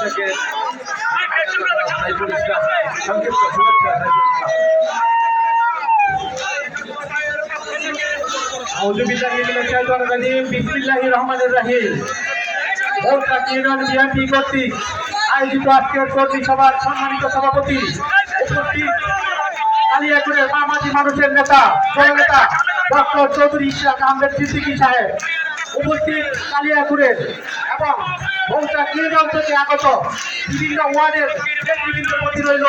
থেকে সংক্ষিপ্ত শুভেচ্ছা। আউযু বিল্লাহি মিনাশ শাইতানির রাজিম। বিসমিল্লাহির রহমানির রহিম। ভোরকাট ইউনিয়ন বিএনপি কর্তৃক আয়োজিত আজকের কর্মী সভার সম্মানিত সভাপতি, উপস্থিত কালিয়াকুড়ের মামাজি মানুষের নেতা জননেতা ডক্টর চৌধুরী ইশরাক আহমেদ সিদ্দিকী সাহেব, উপস্থিত কালিয়াকুড়ের এবং ভোরকাট ইউনিয়ন থেকে আগত বিভিন্ন ওয়ার্ডের নেতৃবৃন্দের প্রতি রইল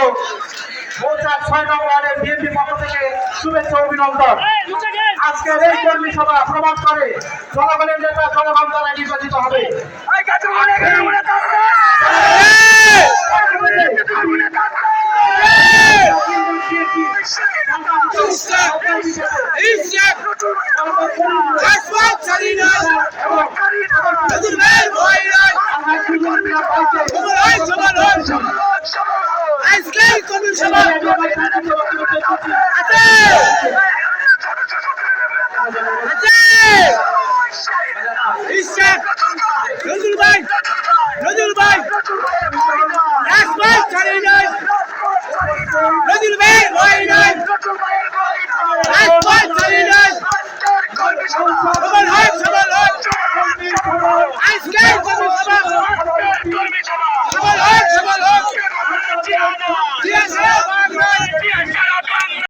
ভোরকাট ৬ নং ওয়ার্ডের বিএনপি পক্ষ থেকে শুভেচ্ছা অভিনন্দন। আজকের এই কর্মী সভা প্রমাণ করে জনগণের নেতা জনগণ দ্বারা নির্বাচিত হবে। নজরুল ভাই